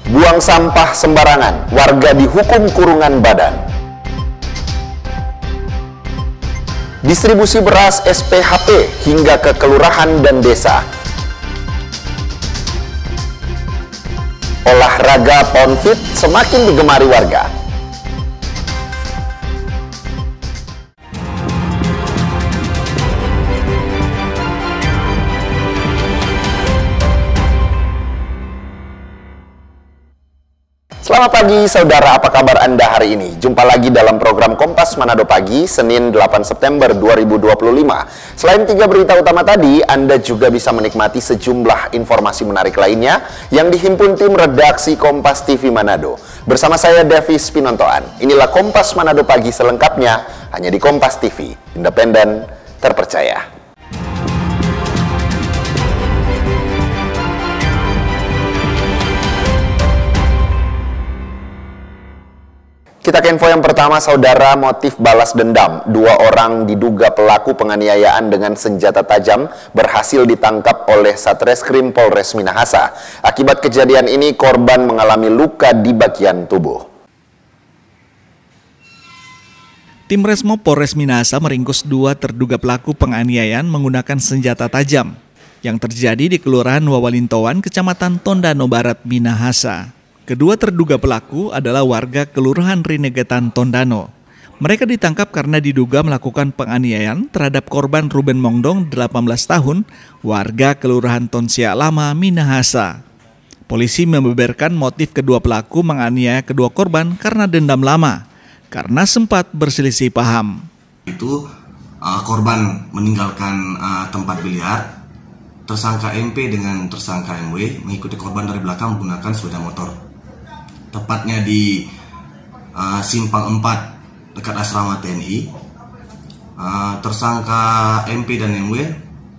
Buang sampah sembarangan, warga dihukum kurungan badan. Distribusi beras SPHP hingga ke kelurahan dan desa. Olahraga Pound Fit semakin digemari warga. Selamat pagi saudara, apa kabar Anda hari ini? Jumpa lagi dalam program Kompas Manado Pagi, Senin 8 September 2025. Selain 3 berita utama tadi, Anda juga bisa menikmati sejumlah informasi menarik lainnya yang dihimpun tim redaksi Kompas TV Manado. Bersama saya Davis Pinontoan, inilah Kompas Manado Pagi selengkapnya, hanya di Kompas TV, independen, terpercaya. Kita ke info yang pertama, saudara. Motif balas dendam. 2 orang diduga pelaku penganiayaan dengan senjata tajam berhasil ditangkap oleh Satreskrim Polres Minahasa. Akibat kejadian ini, korban mengalami luka di bagian tubuh. Tim Resmo Polres Minahasa meringkus 2 terduga pelaku penganiayaan menggunakan senjata tajam yang terjadi di Kelurahan Wawalintoan, Kecamatan Tondano Barat, Minahasa. Kedua terduga pelaku adalah warga Kelurahan Rinegetan Tondano. Mereka ditangkap karena diduga melakukan penganiayaan terhadap korban Ruben Mongdong, 18 tahun, warga Kelurahan Tonsia Lama, Minahasa. Polisi membeberkan motif kedua pelaku menganiaya kedua korban karena dendam lama, karena sempat berselisih paham. Itu korban meninggalkan tempat biliar, tersangka MP dengan tersangka MW mengikuti korban dari belakang menggunakan sepeda motor. Tepatnya di Simpang 4 dekat asrama TNI. Tersangka MP dan MW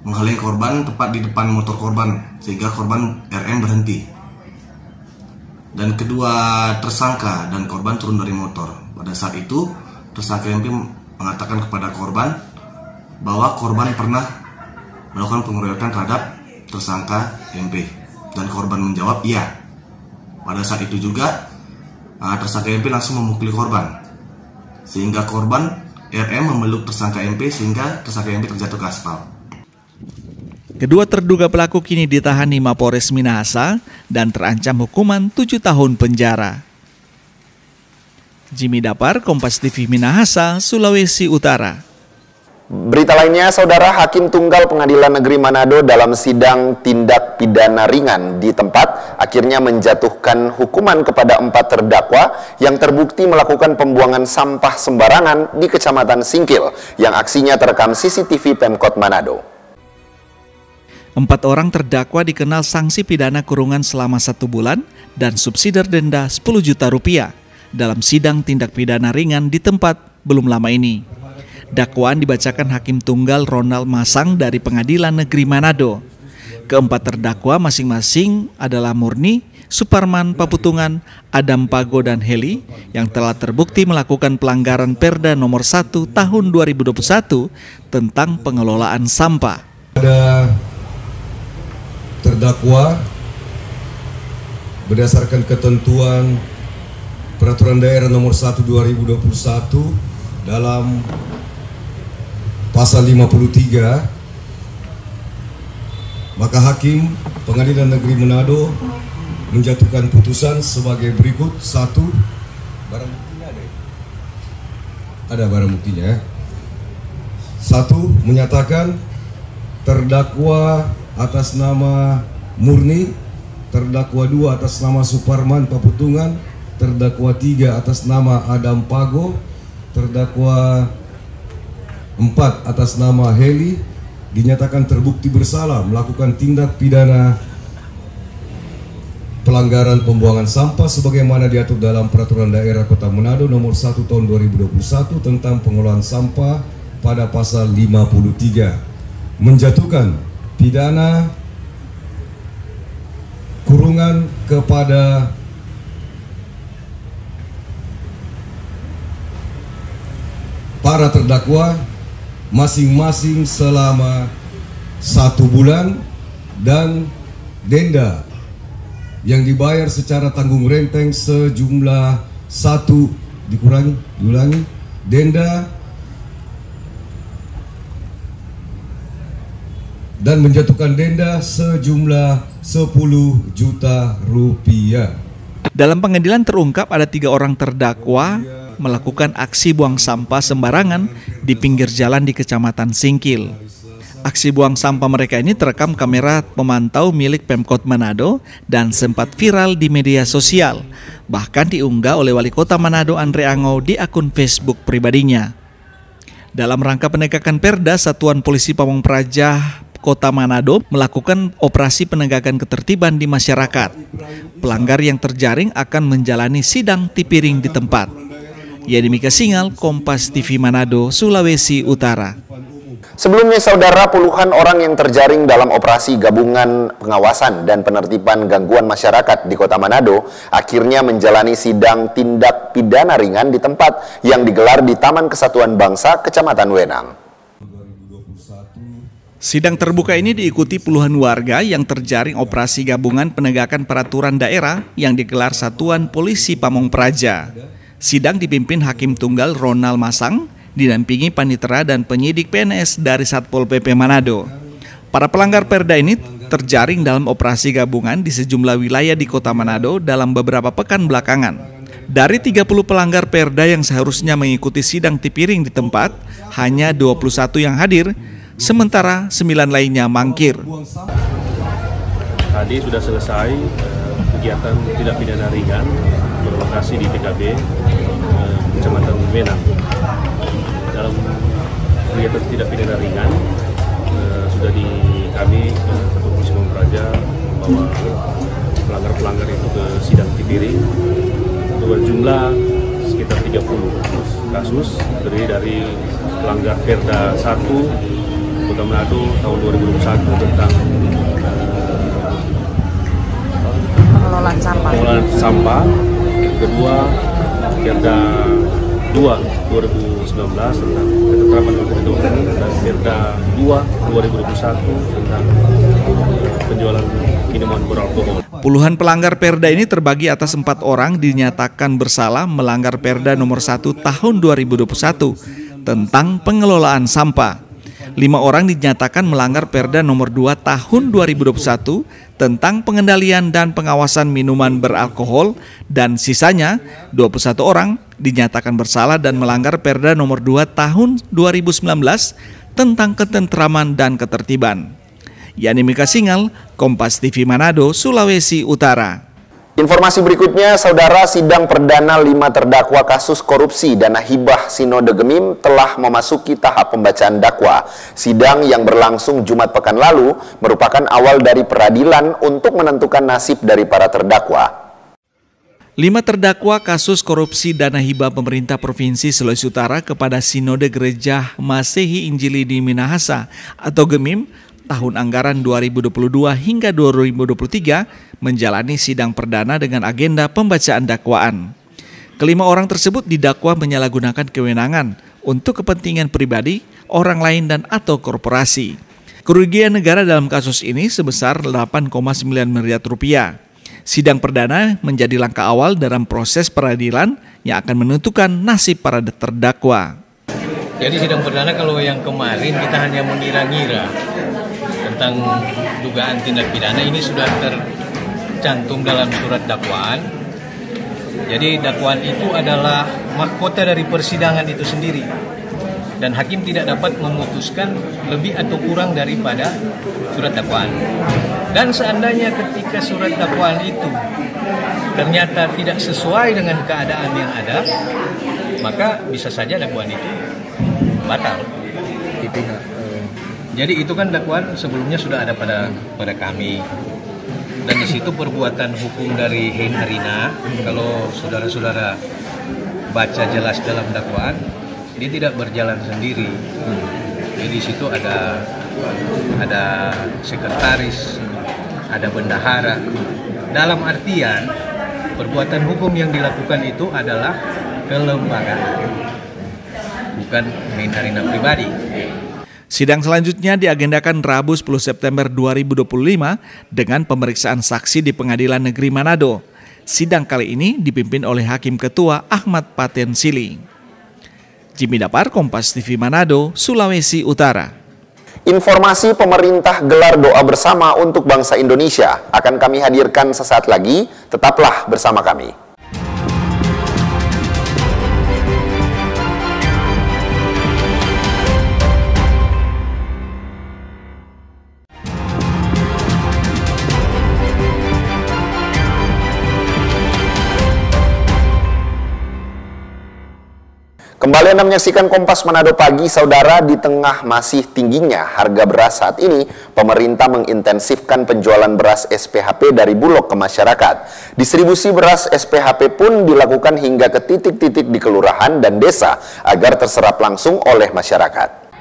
menghalangi korban tepat di depan motor korban sehingga korban RM berhenti. Dan kedua tersangka dan korban turun dari motor. Pada saat itu tersangka MP mengatakan kepada korban bahwa korban pernah melakukan pengeroyokan terhadap tersangka MP dan korban menjawab iya. Pada saat itu juga tersangka MP langsung memukuli korban sehingga korban RM memeluk tersangka MP sehingga tersangka MP terjatuh ke aspal. Kedua terduga pelaku kini ditahan di Mapores Minahasa dan terancam hukuman 7 tahun penjara. Jimmy Dapar, Kompas TV Minahasa, Sulawesi Utara. Berita lainnya, saudara, Hakim Tunggal Pengadilan Negeri Manado dalam sidang tindak pidana ringan di tempat akhirnya menjatuhkan hukuman kepada 4 terdakwa yang terbukti melakukan pembuangan sampah sembarangan di Kecamatan Singkil yang aksinya terekam CCTV Pemkot Manado. 4 orang terdakwa dikenal sanksi pidana kurungan selama 1 bulan dan subsidi denda 10 juta rupiah dalam sidang tindak pidana ringan di tempat belum lama ini. Dakwaan dibacakan Hakim Tunggal Ronald Masang dari Pengadilan Negeri Manado. Keempat terdakwa masing-masing adalah Murni, Suparman Paputungan, Adam Pago, dan Heli yang telah terbukti melakukan pelanggaran Perda nomor 1 tahun 2021 tentang pengelolaan sampah. Ada terdakwa berdasarkan ketentuan Peraturan Daerah nomor 1 2021 dalam Pasal 53, maka Hakim Pengadilan Negeri Manado menjatuhkan putusan sebagai berikut. 1, barang buktinya ada barang buktinya. 1, menyatakan terdakwa atas nama Murni, terdakwa 2 atas nama Suparman Paputungan, terdakwa 3 atas nama Adam Pago, terdakwa 4 atas nama Heli dinyatakan terbukti bersalah melakukan tindak pidana pelanggaran pembuangan sampah sebagaimana diatur dalam Peraturan Daerah Kota Manado nomor 1 tahun 2021 tentang pengelolaan sampah pada pasal 53, menjatuhkan pidana kurungan kepada para terdakwa masing-masing selama 1 bulan dan denda yang dibayar secara tanggung renteng sejumlah denda dan menjatuhkan denda sejumlah 10 juta rupiah. Dalam pengadilan terungkap ada 3 orang terdakwa melakukan aksi buang sampah sembarangan di pinggir jalan di Kecamatan Singkil. Aksi buang sampah mereka ini terekam kamera pemantau milik Pemkot Manado dan sempat viral di media sosial. Bahkan diunggah oleh Wali Kota Manado Andre Angau di akun Facebook pribadinya. Dalam rangka penegakan Perda, Satuan Polisi Pamong Praja Kota Manado melakukan operasi penegakan ketertiban di masyarakat. Pelanggar yang terjaring akan menjalani sidang tipiring di tempat. Yadimika Singal, Kompas TV Manado, Sulawesi Utara. Sebelumnya, saudara, puluhan orang yang terjaring dalam operasi gabungan pengawasan dan penertiban gangguan masyarakat di Kota Manado akhirnya menjalani sidang tindak pidana ringan di tempat yang digelar di Taman Kesatuan Bangsa, Kecamatan Wenang. Sidang terbuka ini diikuti puluhan warga yang terjaring operasi gabungan penegakan peraturan daerah yang digelar Satuan Polisi Pamong Praja. Sidang dipimpin Hakim Tunggal Ronald Masang, didampingi panitera dan penyidik PNS dari Satpol PP Manado. Para pelanggar Perda ini terjaring dalam operasi gabungan di sejumlah wilayah di Kota Manado dalam beberapa pekan belakangan. Dari 30 pelanggar Perda yang seharusnya mengikuti sidang tipiring di tempat, hanya 21 yang hadir, sementara 9 lainnya mangkir. Tadi sudah selesai kegiatan tindak pidana ringan berlokasi di TKB Kecamatan Wenang. Dalam kegiatan tindak pidana ringan sudah kami Satuan Polisi Pamong Praja membawa pelanggar-pelanggar itu ke sidang tipiring berjumlah sekitar 30 kasus, terdiri dari pelanggar Perda 1 Kota Manado tahun 2021 tentang pengelolaan sampah. Kedua, Perda 2 2019 tentang ketetapan ketentuan dan Perda 2 2021 tentang penjualan minuman beralkohol. Puluhan pelanggar Perda ini terbagi atas 4 orang dinyatakan bersalah melanggar Perda nomor 1 tahun 2021 tentang pengelolaan sampah. 5 orang dinyatakan melanggar Perda nomor 2 tahun 2021 tentang pengendalian dan pengawasan minuman beralkohol, dan sisanya 21 orang dinyatakan bersalah dan melanggar Perda nomor 2 tahun 2019 tentang ketentraman dan ketertiban. Yadimika Singal, Kompas TV Manado, Sulawesi Utara. Informasi berikutnya, saudara, sidang perdana 5 terdakwa kasus korupsi dana hibah Sinode Gemim telah memasuki tahap pembacaan dakwa. Sidang yang berlangsung Jumat pekan lalu merupakan awal dari peradilan untuk menentukan nasib dari para terdakwa. 5 terdakwa kasus korupsi dana hibah pemerintah Provinsi Sulawesi Utara kepada Sinode Gereja Masehi Injili di Minahasa atau Gemim tahun anggaran 2022 hingga 2023 menjalani sidang perdana dengan agenda pembacaan dakwaan. Kelima orang tersebut didakwa menyalahgunakan kewenangan untuk kepentingan pribadi, orang lain dan atau korporasi. Kerugian negara dalam kasus ini sebesar 8,9 miliar rupiah. Sidang perdana menjadi langkah awal dalam proses peradilan yang akan menentukan nasib para terdakwa. Jadi sidang perdana kalau yang kemarin kita hanya mengira-ngira tentang dugaan tindak pidana, ini sudah tercantum dalam surat dakwaan. Jadi dakwaan itu adalah mahkota dari persidangan itu sendiri, dan hakim tidak dapat memutuskan lebih atau kurang daripada surat dakwaan. Dan seandainya ketika surat dakwaan itu ternyata tidak sesuai dengan keadaan yang ada, maka bisa saja dakwaan itu batal. Jadi itu kan dakwaan sebelumnya sudah ada pada kami, dan di situ perbuatan hukum dari Hein Harina. Kalau saudara-saudara baca jelas dalam dakwaan, dia tidak berjalan sendiri. Jadi di situ ada sekretaris, ada bendahara. Dalam artian perbuatan hukum yang dilakukan itu adalah kelembagaan, bukan Hein Harina pribadi. Sidang selanjutnya diagendakan Rabu 10 September 2025 dengan pemeriksaan saksi di Pengadilan Negeri Manado. Sidang kali ini dipimpin oleh Hakim Ketua Ahmad Patensili. Jimmy Dapar, Kompas TV Manado, Sulawesi Utara. Informasi pemerintah gelar doa bersama untuk bangsa Indonesia akan kami hadirkan sesaat lagi. Tetaplah bersama kami. Kembali Anda menyaksikan Kompas Manado Pagi, Saudara. Di tengah masih tingginya harga beras saat ini, pemerintah mengintensifkan penjualan beras SPHP dari Bulog ke masyarakat. Distribusi beras SPHP pun dilakukan hingga ke titik-titik di kelurahan dan desa agar terserap langsung oleh masyarakat.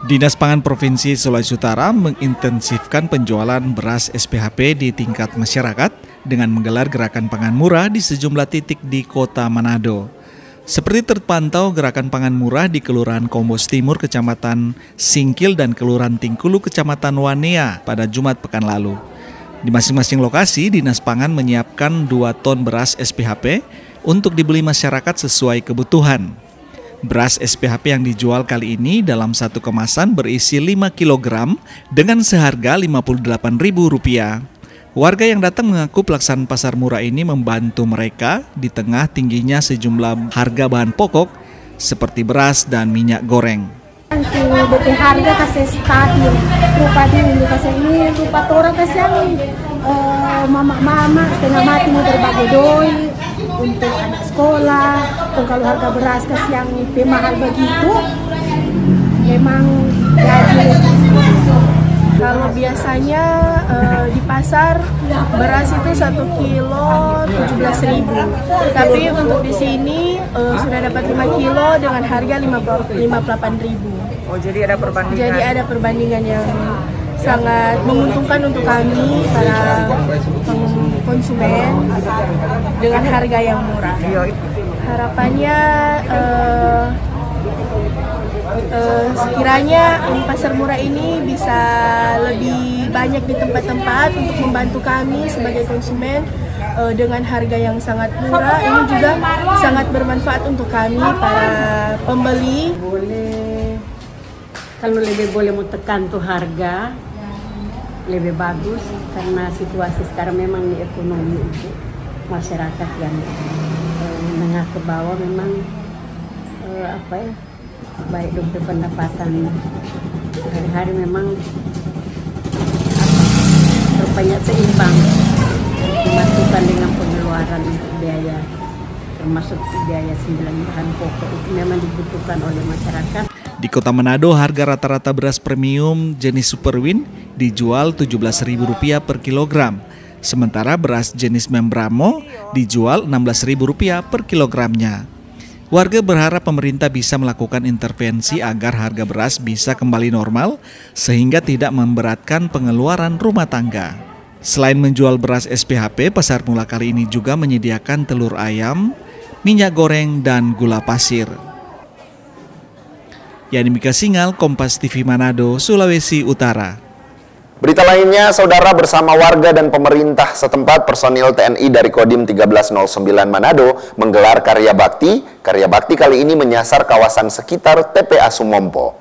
Dinas Pangan Provinsi Sulawesi Utara mengintensifkan penjualan beras SPHP di tingkat masyarakat dengan menggelar gerakan pangan murah di sejumlah titik di Kota Manado. Seperti terpantau gerakan pangan murah di Kelurahan Kombos Timur, Kecamatan Singkil, dan Kelurahan Tingkulu, Kecamatan Wanea pada Jumat pekan lalu. Di masing-masing lokasi, Dinas Pangan menyiapkan 2 ton beras SPHP untuk dibeli masyarakat sesuai kebutuhan. Beras SPHP yang dijual kali ini dalam satu kemasan berisi 5 kg dengan seharga Rp58.000. Warga yang datang mengaku pelaksanaan pasar murah ini membantu mereka di tengah tingginya sejumlah harga bahan pokok seperti beras dan minyak goreng. Untuk harga kasih stabil, rupa ini kasih ini rupa orang kasih mama setengah mati mau berbagi doi untuk anak sekolah. Kalau harga beras kasih yang mahal begitu, memang jadi. Kalau biasanya di pasar beras itu 1 kilo 17.000, tapi untuk di sini sudah dapat 5 kilo dengan harga 58.000. Oh, jadi ada perbandingan. Jadi ada perbandingan yang sangat menguntungkan untuk kami para konsumen dengan harga yang murah. Harapannya sekiranya pasar murah ini bisa lebih banyak di tempat-tempat untuk membantu kami sebagai konsumen dengan harga yang sangat murah. Ini juga sangat bermanfaat untuk kami para pembeli. Kalau lebih boleh tekan tuh harga lebih bagus, karena situasi sekarang memang di ekonomi itu masyarakat yang menengah ke bawah memang baik untuk pendapatan hari-hari memang rupanya seimbang, dimasukkan dengan pengeluaran untuk biaya, termasuk biaya 9 bahan pokok itu memang dibutuhkan oleh masyarakat. Di Kota Manado, harga rata-rata beras premium jenis Superwin dijual Rp17.000 per kilogram, sementara beras jenis Membramo dijual Rp16.000 per kilogramnya. Warga berharap pemerintah bisa melakukan intervensi agar harga beras bisa kembali normal sehingga tidak memberatkan pengeluaran rumah tangga. Selain menjual beras SPHP, pasar murah kali ini juga menyediakan telur ayam, minyak goreng, dan gula pasir. Yani Mika Singal, Kompas TV Manado, Sulawesi Utara. Berita lainnya, Saudara, bersama warga dan pemerintah setempat, personil TNI dari Kodim 1309 Manado menggelar karya bakti. Karya bakti kali ini menyasar kawasan sekitar TPA Sumompo.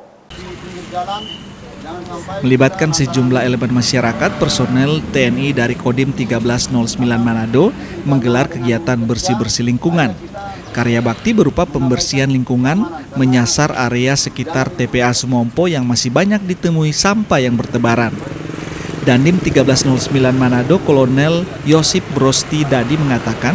Melibatkan sejumlah elemen masyarakat, personel TNI dari Kodim 1309 Manado menggelar kegiatan bersih-bersih lingkungan. Karya bakti berupa pembersihan lingkungan menyasar area sekitar TPA Sumompo yang masih banyak ditemui sampah yang bertebaran. Dandim 1309 Manado, Kolonel Yosip Brosti Dadi mengatakan,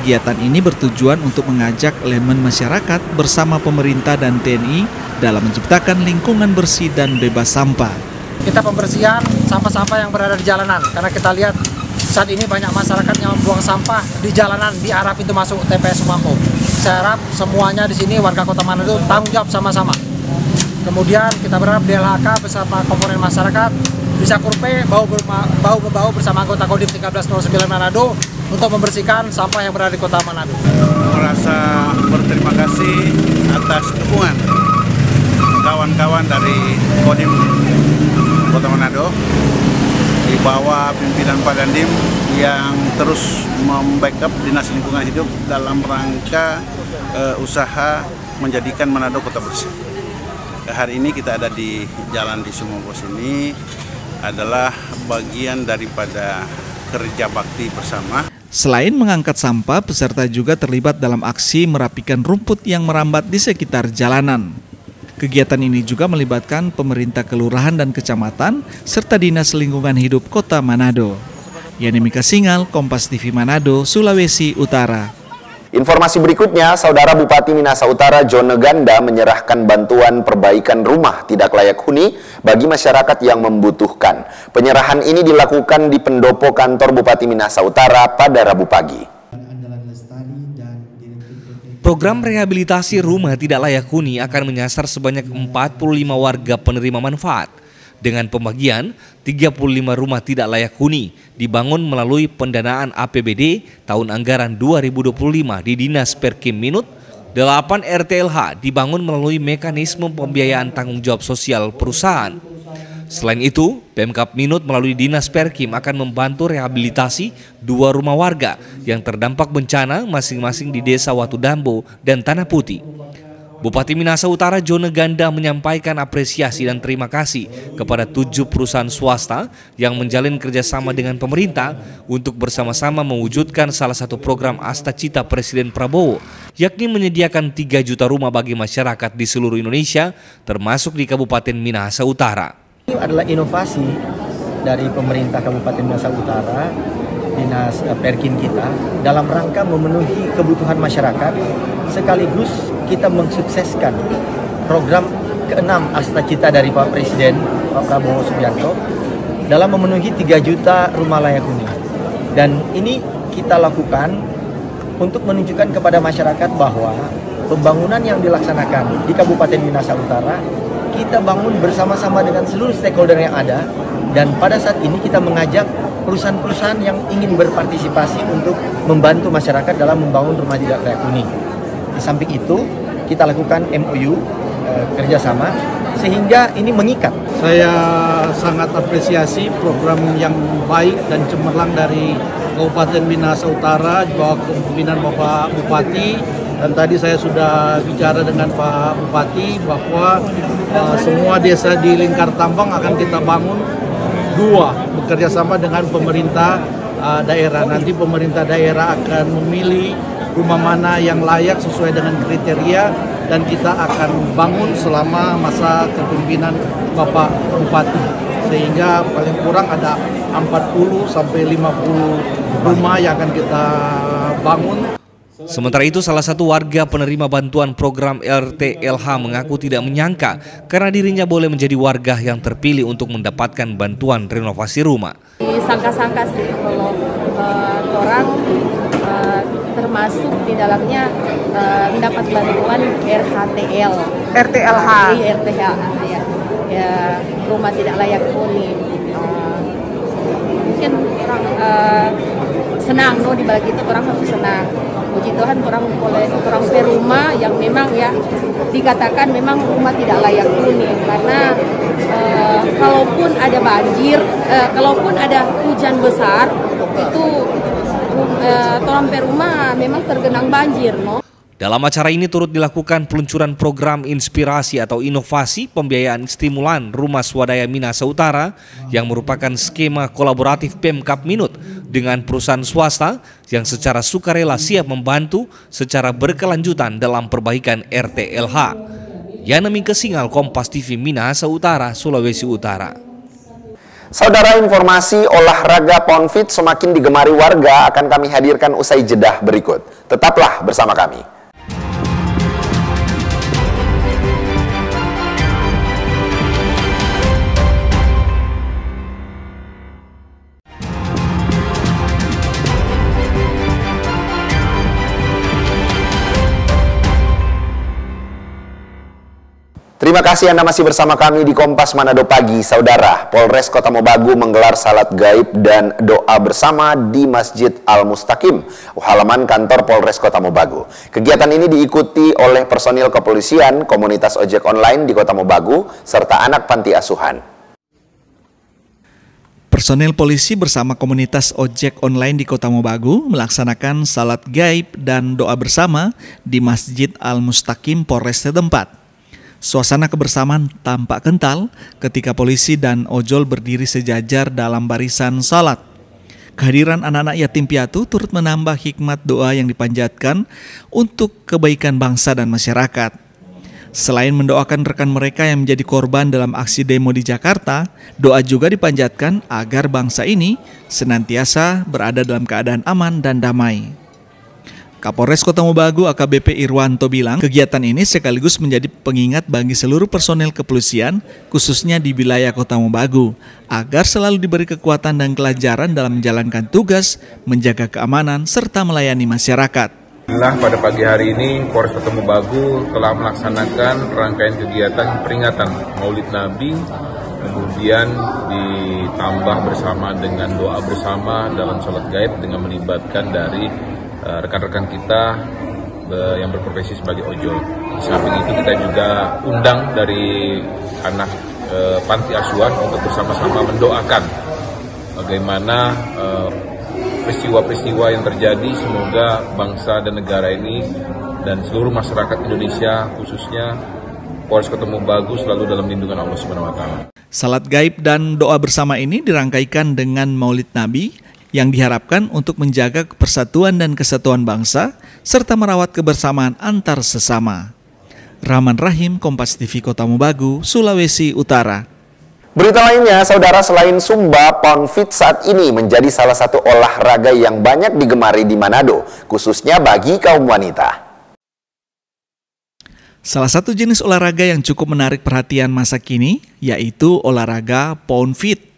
kegiatan ini bertujuan untuk mengajak elemen masyarakat bersama pemerintah dan TNI dalam menciptakan lingkungan bersih dan bebas sampah. Kita pembersihan sampah-sampah yang berada di jalanan, karena kita lihat saat ini banyak masyarakat yang membuang sampah di jalanan di arah pintu masuk TPS Sumompo. Saya harap semuanya di sini warga Kota Manado tanggung jawab sama-sama. Kemudian kita berharap DLHK bersama komponen masyarakat bisa kurpe bahu-membahu bersama anggota Kodim 1309 Manado untuk membersihkan sampah yang berada di Kota Manado. Merasa berterima kasih atas dukungan kawan-kawan dari Kodim Kota Manado di bawah pimpinan Pak Dandim yang terus membackup Dinas Lingkungan Hidup dalam rangka usaha menjadikan Manado kota bersih. Hari ini kita ada di Jalan di Sumobos ini adalah bagian daripada kerja bakti bersama. Selain mengangkat sampah, peserta juga terlibat dalam aksi merapikan rumput yang merambat di sekitar jalanan. Kegiatan ini juga melibatkan pemerintah kelurahan dan kecamatan serta Dinas Lingkungan Hidup Kota Manado. Yani Mika Singal, Kompas TV Manado, Sulawesi Utara. Informasi berikutnya, Saudara Bupati Minahasa Utara Jone Ganda menyerahkan bantuan perbaikan rumah tidak layak huni bagi masyarakat yang membutuhkan. Penyerahan ini dilakukan di pendopo kantor Bupati Minahasa Utara pada Rabu pagi. Program rehabilitasi rumah tidak layak huni akan menyasar sebanyak 45 warga penerima manfaat. Dengan pembagian, 35 rumah tidak layak huni dibangun melalui pendanaan APBD tahun anggaran 2025 di Dinas Perkim Minut, 8 RTLH dibangun melalui mekanisme pembiayaan tanggung jawab sosial perusahaan. Selain itu, Pemkab Minut melalui Dinas Perkim akan membantu rehabilitasi 2 rumah warga yang terdampak bencana masing-masing di Desa Watu Dambo dan Tanah Putih. Bupati Minahasa Utara Jone Ganda menyampaikan apresiasi dan terima kasih kepada 7 perusahaan swasta yang menjalin kerjasama dengan pemerintah untuk bersama-sama mewujudkan salah satu program Astacita Presiden Prabowo, yakni menyediakan 3 juta rumah bagi masyarakat di seluruh Indonesia, termasuk di Kabupaten Minahasa Utara. Ini adalah inovasi dari pemerintah Kabupaten Minahasa Utara, Dinas Perkim kita, dalam rangka memenuhi kebutuhan masyarakat, sekaligus kita mensukseskan program ke-6 Astacita dari Pak Presiden, Pak Prabowo Subianto, dalam memenuhi 3 juta rumah layak huni. Dan ini kita lakukan untuk menunjukkan kepada masyarakat bahwa pembangunan yang dilaksanakan di Kabupaten Minahasa Utara kita bangun bersama-sama dengan seluruh stakeholder yang ada, dan pada saat ini kita mengajak perusahaan-perusahaan yang ingin berpartisipasi untuk membantu masyarakat dalam membangun rumah tidak layak huni. Di samping itu, kita lakukan MOU kerjasama sehingga ini mengikat. Saya sangat apresiasi program yang baik dan cemerlang dari Kabupaten Minahasa Utara di bawah kepemimpinan Bapak Bupati. Dan tadi saya sudah bicara dengan Pak Bupati bahwa semua desa di Lingkar Tambang akan kita bangun 2 bekerja sama dengan pemerintah daerah. Nanti pemerintah daerah akan memilih rumah mana yang layak sesuai dengan kriteria dan kita akan bangun selama masa kepemimpinan Bapak Bupati. Sehingga paling kurang ada 40 sampai 50 rumah yang akan kita bangun. Sementara itu, salah satu warga penerima bantuan program RTLH mengaku tidak menyangka karena dirinya boleh menjadi warga yang terpilih untuk mendapatkan bantuan renovasi rumah. Sangka-sangka sih kalau orang termasuk di dalamnya mendapat bantuan RHTL. RTLH. RTLH ya, rumah tidak layak huni. Mungkin orang senang di balik itu, orang harus senang. Puji Tuhan orang rumah yang memang ya dikatakan memang rumah tidak layak huni, karena kalaupun ada banjir, kalaupun ada hujan besar itu rumah memang tergenang banjir, no. Dalam acara ini turut dilakukan peluncuran program inspirasi atau inovasi pembiayaan stimulan Rumah Swadaya Minahasa Utara yang merupakan skema kolaboratif Pemkab Minut dengan perusahaan swasta yang secara sukarela siap membantu secara berkelanjutan dalam perbaikan RTLH. Yani Mika Singal, Kompas TV Minahasa Utara, Sulawesi Utara. Saudara, informasi olahraga Ponfit semakin digemari warga akan kami hadirkan usai jedah berikut. Tetaplah bersama kami. Terima kasih Anda masih bersama kami di Kompas Manado Pagi. Saudara, Polres Kota Mobagu menggelar salat gaib dan doa bersama di Masjid Al-Mustaqim, halaman kantor Polres Kota Mobagu. Kegiatan ini diikuti oleh personil kepolisian, komunitas ojek online di Kota Mobagu, serta anak panti asuhan. Personil polisi bersama komunitas ojek online di Kota Mobagu melaksanakan salat gaib dan doa bersama di Masjid Al-Mustaqim Polres setempat. Suasana kebersamaan tampak kental ketika polisi dan ojol berdiri sejajar dalam barisan salat. Kehadiran anak-anak yatim piatu turut menambah hikmat doa yang dipanjatkan untuk kebaikan bangsa dan masyarakat. Selain mendoakan rekan mereka yang menjadi korban dalam aksi demo di Jakarta, doa juga dipanjatkan agar bangsa ini senantiasa berada dalam keadaan aman dan damai. Kapolres Kota Mobagu AKBP Irwanto bilang kegiatan ini sekaligus menjadi pengingat bagi seluruh personel kepolisian khususnya di wilayah Kota Mobagu agar selalu diberi kekuatan dan kelancaran dalam menjalankan tugas, menjaga keamanan serta melayani masyarakat. Pada pagi hari ini Polres Kota Mobagu telah melaksanakan rangkaian kegiatan peringatan Maulid Nabi, kemudian ditambah bersama dengan doa bersama dalam sholat gaib dengan melibatkan dari rekan-rekan kita yang berprofesi sebagai ojol. Di samping itu kita juga undang dari anak panti asuhan untuk bersama-sama mendoakan bagaimana peristiwa-peristiwa yang terjadi, semoga bangsa dan negara ini dan seluruh masyarakat Indonesia khususnya Polres Kota Mobagu selalu dalam lindungan Allah Subhanahu wa taala. Salat gaib dan doa bersama ini dirangkaikan dengan Maulid Nabi yang diharapkan untuk menjaga persatuan dan kesatuan bangsa serta merawat kebersamaan antar sesama. Rahman Rahim, Kompas TV Kota Mobagu, Sulawesi Utara. Berita lainnya, saudara, selain Sumba, Pound Feet saat ini menjadi salah satu olahraga yang banyak digemari di Manado, khususnya bagi kaum wanita. Salah satu jenis olahraga yang cukup menarik perhatian masa kini yaitu olahraga Pound Feet.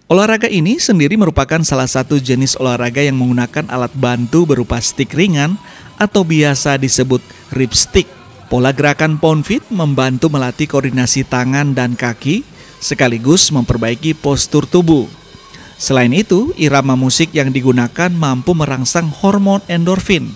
Olahraga ini sendiri merupakan salah satu jenis olahraga yang menggunakan alat bantu berupa stik ringan atau biasa disebut rib stick. Pola gerakan Pound Feet membantu melatih koordinasi tangan dan kaki sekaligus memperbaiki postur tubuh. Selain itu, irama musik yang digunakan mampu merangsang hormon endorfin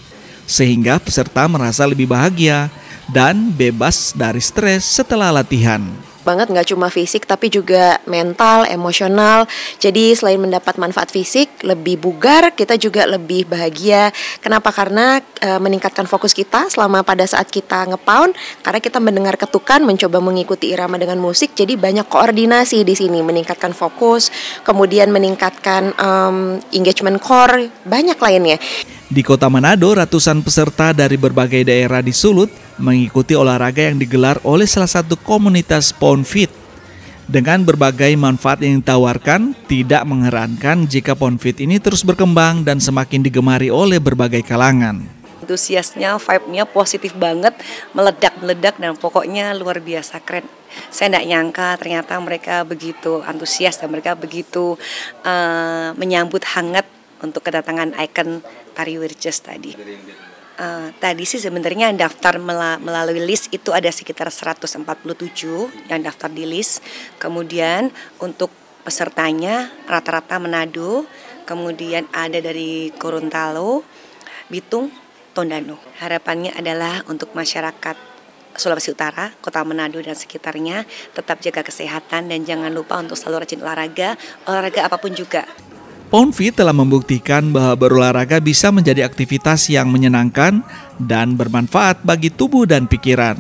sehingga peserta merasa lebih bahagia dan bebas dari stres setelah latihan. Banget, nggak cuma fisik tapi juga mental, emosional. Jadi selain mendapat manfaat fisik, lebih bugar, kita juga lebih bahagia. Kenapa? Karena meningkatkan fokus kita selama pada saat kita nge-pound, karena kita mendengar ketukan, mencoba mengikuti irama dengan musik. Jadi banyak koordinasi di sini, meningkatkan fokus, kemudian meningkatkan engagement core, banyak lainnya. Di Kota Manado, ratusan peserta dari berbagai daerah di Sulut mengikuti olahraga yang digelar oleh salah satu komunitas Pound Feet. Dengan berbagai manfaat yang ditawarkan, tidak mengherankan jika Pound Feet ini terus berkembang dan semakin digemari oleh berbagai kalangan. Antusiasnya, vibe-nya positif banget, meledak-meledak dan pokoknya luar biasa keren. Saya tidak nyangka ternyata mereka begitu antusias dan mereka begitu menyambut hangat untuk kedatangan ikon Tari Wirjes tadi. Tadi sih sebenarnya daftar melalui list itu ada sekitar 147 yang daftar di list. Kemudian untuk pesertanya rata-rata Manado, kemudian ada dari Gorontalo, Bitung, Tondano. Harapannya adalah untuk masyarakat Sulawesi Utara, Kota Manado dan sekitarnya tetap jaga kesehatan dan jangan lupa untuk selalu rajin olahraga apapun juga. Pound Feet telah membuktikan bahwa berolahraga bisa menjadi aktivitas yang menyenangkan dan bermanfaat bagi tubuh dan pikiran,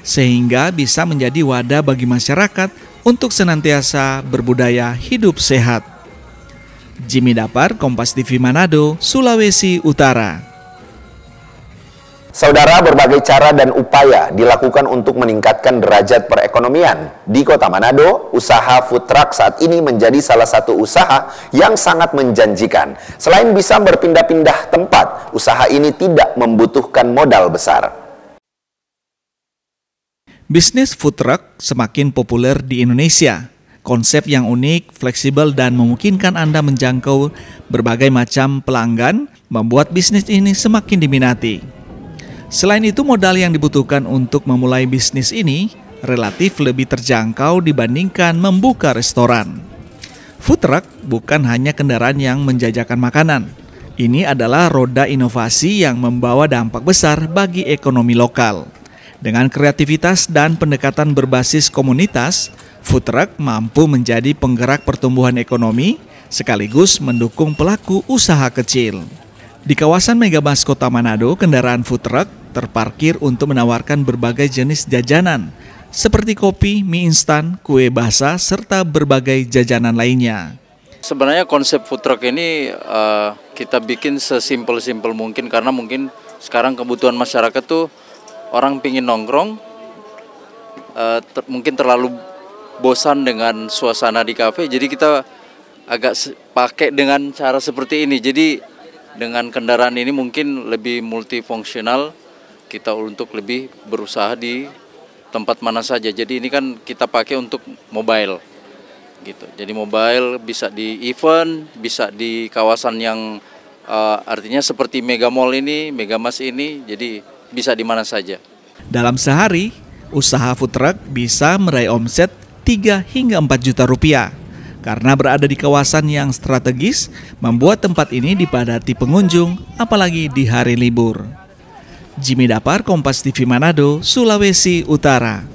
sehingga bisa menjadi wadah bagi masyarakat untuk senantiasa berbudaya hidup sehat. Jimmy Dapar, Kompas TV Manado, Sulawesi Utara. Saudara, berbagai cara dan upaya dilakukan untuk meningkatkan derajat perekonomian. Di Kota Manado, usaha food truck saat ini menjadi salah satu usaha yang sangat menjanjikan. Selain bisa berpindah-pindah tempat, usaha ini tidak membutuhkan modal besar. Bisnis food truck semakin populer di Indonesia. Konsep yang unik, fleksibel, dan memungkinkan Anda menjangkau berbagai macam pelanggan membuat bisnis ini semakin diminati. Selain itu, modal yang dibutuhkan untuk memulai bisnis ini relatif lebih terjangkau dibandingkan membuka restoran. Food truck bukan hanya kendaraan yang menjajakan makanan. Ini adalah roda inovasi yang membawa dampak besar bagi ekonomi lokal. Dengan kreativitas dan pendekatan berbasis komunitas, food truck mampu menjadi penggerak pertumbuhan ekonomi sekaligus mendukung pelaku usaha kecil. Di kawasan Megabus Kota Manado, kendaraan food truck terparkir untuk menawarkan berbagai jenis jajanan seperti kopi, mie instan, kue basah, serta berbagai jajanan lainnya. Sebenarnya konsep food truck ini kita bikin sesimpel-simpel mungkin karena mungkin sekarang kebutuhan masyarakat tuh orang pingin nongkrong, mungkin terlalu bosan dengan suasana di kafe, jadi kita agak pakai dengan cara seperti ini. Jadi dengan kendaraan ini mungkin lebih multifungsional, kita untuk lebih berusaha di tempat mana saja. Jadi ini kan kita pakai untuk mobile, gitu. Jadi mobile bisa di event, bisa di kawasan yang artinya seperti Mega Mall ini, Megamas ini, jadi bisa di mana saja. Dalam sehari, usaha food truck bisa meraih omset 3 hingga 4 juta rupiah. Karena berada di kawasan yang strategis, membuat tempat ini dipadati pengunjung, apalagi di hari libur. Jimmy Dapar, Kompas TV Manado, Sulawesi Utara.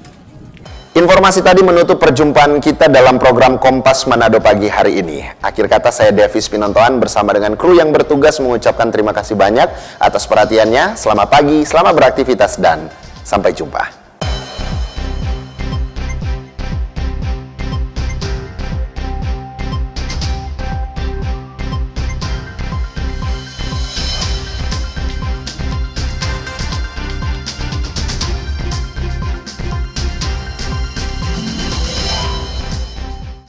Informasi tadi menutup perjumpaan kita dalam program Kompas Manado pagi hari ini. Akhir kata, saya Davis Pinontoan bersama dengan kru yang bertugas mengucapkan terima kasih banyak atas perhatiannya. Selamat pagi, selamat beraktivitas, dan sampai jumpa.